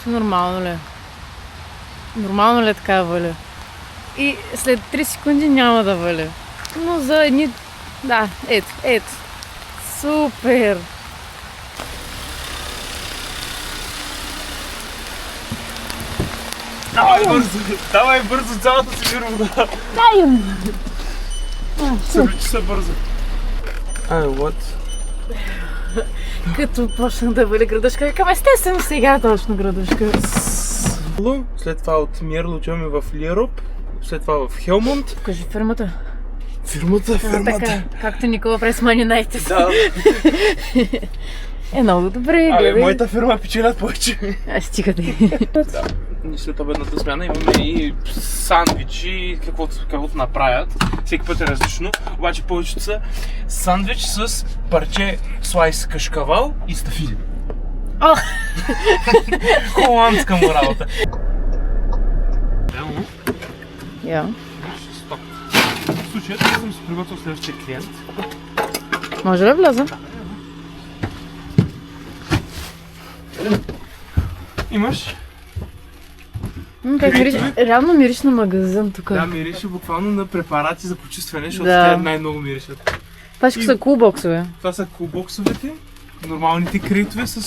Нормално ли? Нормално ли така валя? И след 3 секунди няма да валя. Но за едни... Да, ето. Супер! Давай бързо цялата си вода. Дай им! Съвличи се бързо. What? Като почнах да валя градушка, викам естествено сега точно градушка. След това от Миерло отиваме в Лиероп, след това в Хелмонд. Кажи фирмата. Фирмата. Така, както Никола през Man United. Да. Много добре, гледай. Моята фирма печелят повече. Стига ти. Да. И след обедната смяна имаме и сандвичи, каквото направят. Всеки път е различно, обаче повечето са сандвич с парче слайс кашкавал и стафили. Холандска му работа. Я. Стоп. В случая аз съм си приготвил следващия клиент. Може ли вляза? Имаш? Как мириш? Реално мириш на магазин тук. Да, мирише буквално на препарати за почистване, защото Да. те най-много миришат. Това ще са кулбоксове. Това са кулбоксовете, нормалните крейтове с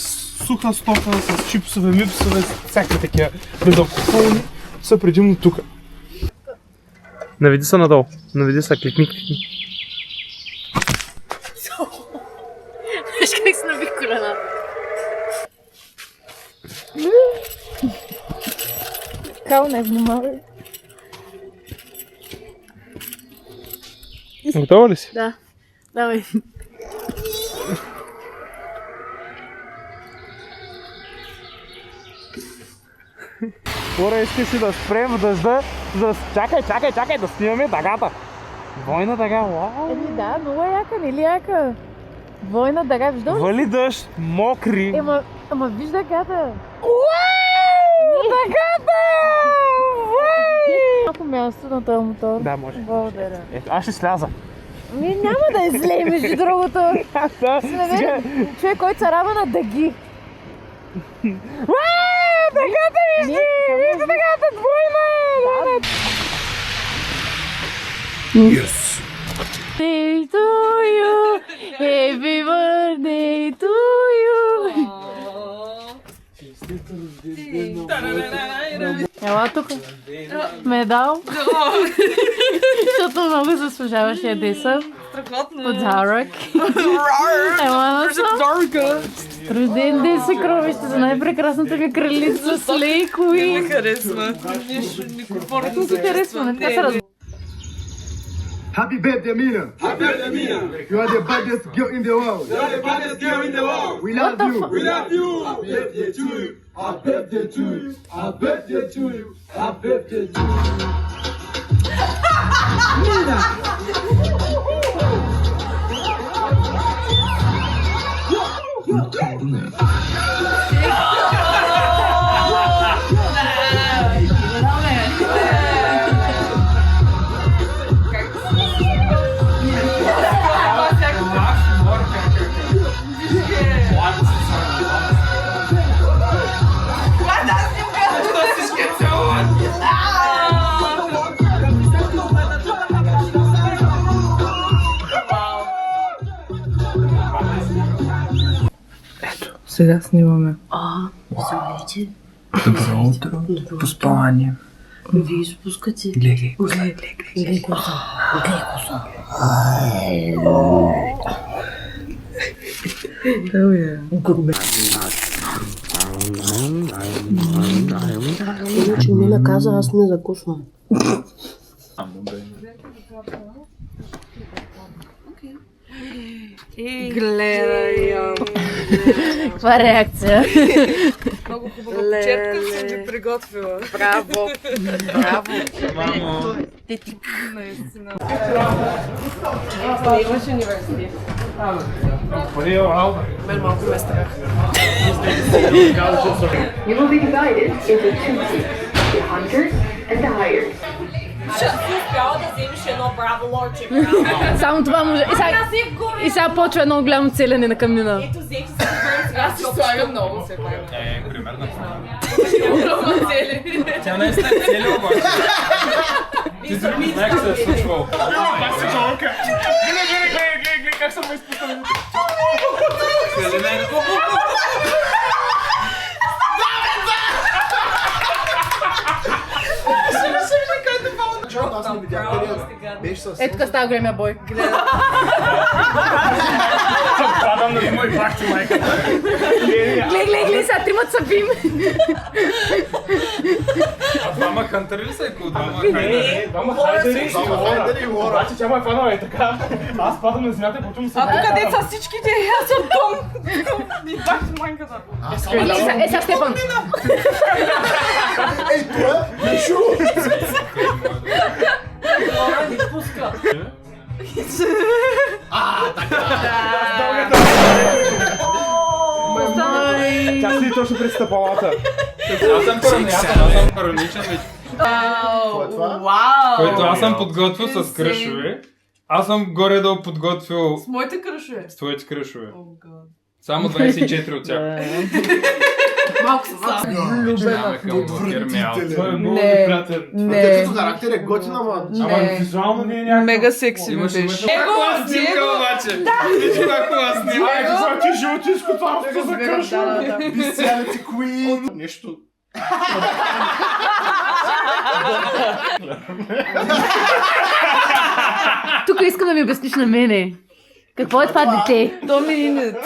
суха стока, с чипсове, мипсове, всякакви такива безалкохолни са предимно тук. Наведи се надолу, наведи се, кликни. Виж как се набих колена. Као, не внимавай. Готова ли си? Да. Давай. Хора, искаш ли да спрем в дъжда? Чакай, да снимаме дъгата. Двойна дъга, вау! Да, много е яка, не ли яка? Война дъга, виждал? Вали дъжд, мокри. Ама виж дъгата. Дъгата! Малко място на този мотор. Да, може. Благодаря. Ето, аз ще сляза. Няма да е зле, между другото. Да, Сега... Човек, който се рава на дъги. Дъгата вижте! Вижте дъгата, двойна! Yes. Birthday to you, happy birthday to you. Ела тук. Медал. Защото много заслужаваш ядеса. Подарък. Ела насам. Рожден ден се кровище за най-прекрасната ми кралица Слей Куин. Не харесва. Микрофонът се харесва, не така се разбира. Happy birthday, Mina. Happy birthday, Mia. You are the baddest girl in the world. You are the baddest girl in the world. We love you. We love you. Happy birthday to you. Happy birthday to you. Happy birthday to you. Happy birthday to you. Mina. Сега снимаме. Здравейте. Добро утро. Поспание. Вие спускате. Гледай. Гледай коса. Иначе Мина каза, аз не закусвам. Гледай я. Каква реакция? Много хубава почерпка съм ви приготвила. Браво! Браво! Мамо. Наистина. Имаш университет. Мен малко ме страх. You will be divided into two teams, the hunters and the hired. Успяла да вземеш едно браво лорче. Само това може. И сега почва едно голямо целене на камнина. Ето, взех си сега Аз си слагам много се пак. Примерно. Тя не е след цели обаче. Ти знаеш как се е случвало. Как се чолка. Гледай как съм ме изпуснал. Ето така става големия бой. Падам на мой бах ти майката. Гледай, сега тримат са бим. А двама хантъри ли са? Двама Двама хайдери и хора. Обаче тя ме е фанала и така. Аз падам на земята и почвам се. А тук къде са всичките? Аз съм дом. И бах ти майката. Сега Стефан. Ей, това е Мишу! не пуска. Тя седи точно пред стъпалата. Аз съм параничен вече. Който аз съм подготвил с кръшове. Аз съм горе-долу подготвил С моите кръшове. с твоите кръшове. Само 24 от тях. Малко са Любена към Гермиал. Той е много неприятен. Те като характер е готина, ама... Ама визуално не е някакъв. Мега секси ми беше. Хубава снимка обаче. Виж каква хубава снимка. Ай, това ти животинско царство за кръшо. Bestiality Queen! Нещо... Тук искам да ми обясниш на мене. Какво е това дете? То ми инет.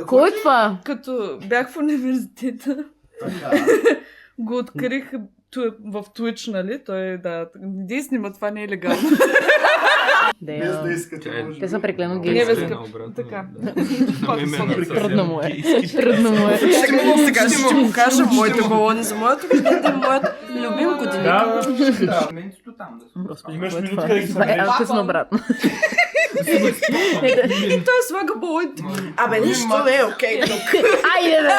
Кой е това? Като бях в университета, го открих в Twitch, нали? Той, да, не снима, това не е легално. Без да искате, може. Те са преклено Не, гейски. без така. Трудно му е. Трудно му е. Сега ще ти покажа моите балони за моето година, моят любим годинник. Имаш минутка да ги Това е събереш. късно обратно. И той слага балоните. Абе, нищо не е окей тук. Айде, бе!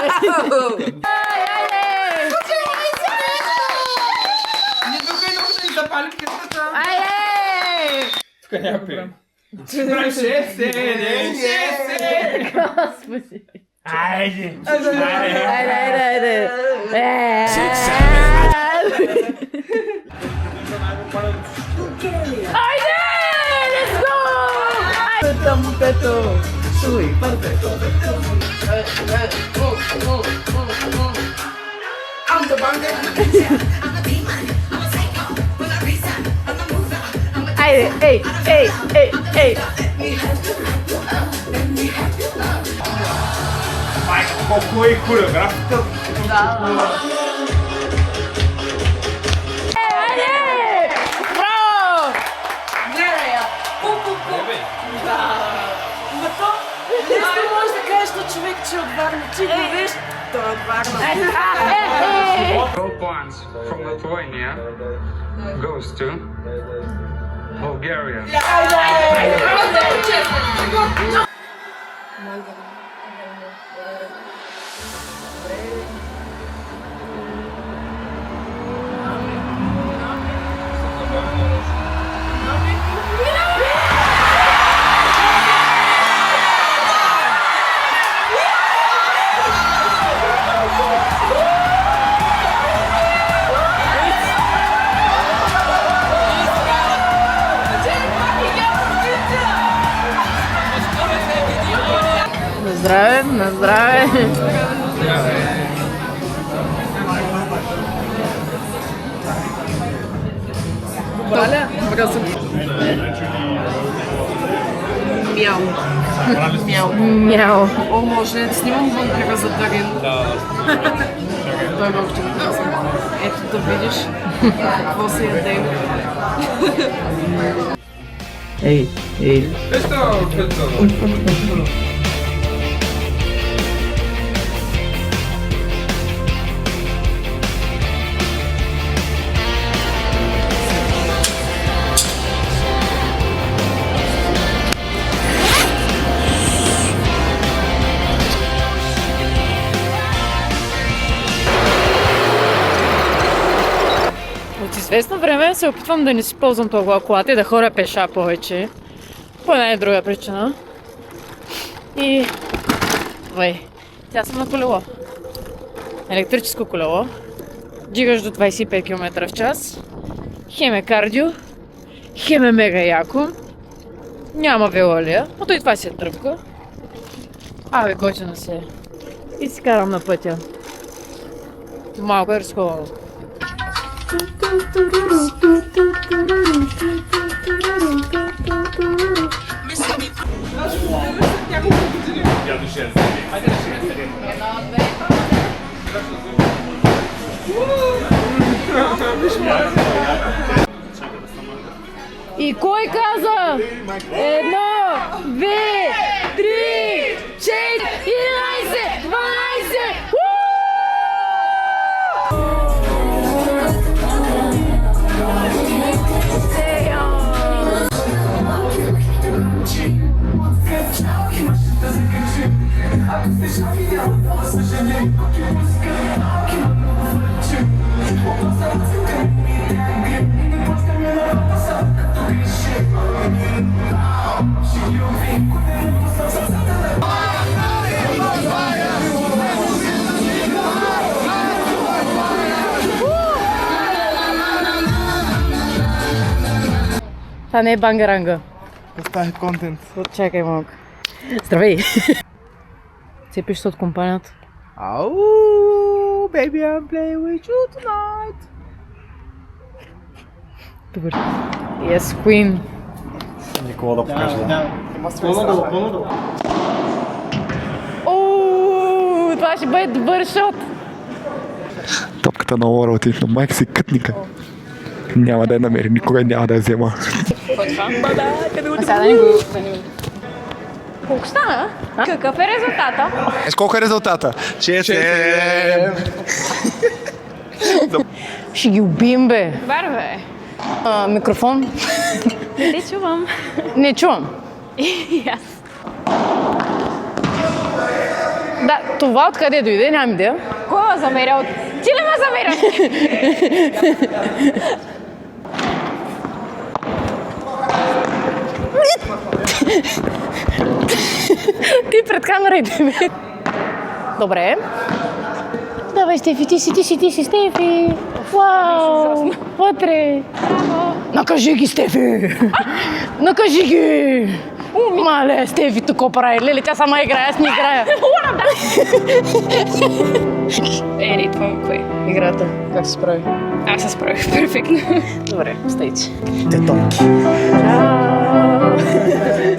Ние тук и много ще ни запали къщата. Айде! Тук някой. Господи. Айде! Айде, айде! Айде! Let's go! Тамутето! Суй, първето! Айде, ей, ей, ей, ей! Майка, колко е хореографията. Айде! Браво! Гледай я. Лесно можеш да кажеш на човек, че е от Варна. Ти го виж, той е от Варна. All points from Lithuania goes to Bulgaria. На здраве, на здраве! Валя, мръсен. Мяу. Мяу. Мяу. О, може ли да снимам бункера за Дарин? Той много ще го казва. Ето да видиш какво се яде. Ей, ей. Ето. известно време се опитвам да не си ползвам толкова колата и да ходя пеша повече. По една и друга причина. И... Тя съм на колело. Електрическо колело. Дигаш до 25 км в час. Хем е кардио. Хем е мега яко. Няма велолия. Но той това си е тръпка. Абе, готино се. И си карам на пътя. Малко е рисковано. И кой каза? 1, 2, 3, 4, 11, 12! Това не е бангаранга. Това е контент. Чакай малко. Здравей! Цепиш се от компанията. Ау, baby, I'm playing with you tonight. Добър. Yes, Queen. Никога да покажа. Пълно. Ооо, това ще бъде добър шот. Топката на Лора отиде на майка си кътника. Няма да я намери, никога няма да я взема. Сега да ни го занимим. Колко стана? Какъв е резултата? Колко е резултата? 6. Ще ги убием, бе. Добре, бе. Микрофон. Не те чувам. Не чувам. И аз. Да, това откъде дойде, нямам идея. Кой ме замеря? Ти ли ме замеря? Ти пред камерите ми. Добре. Давай, Стефи, ти си, Стефи. Вау, вътре. Накажи ги, Стефи. Накажи ги. Мале, Стефи тук прави. Леле, тя сама играе, аз не играя. Ритвам кой? Играта, как се справи? Аз се справих перфектно. Добре, стейте. Те топки. Чао.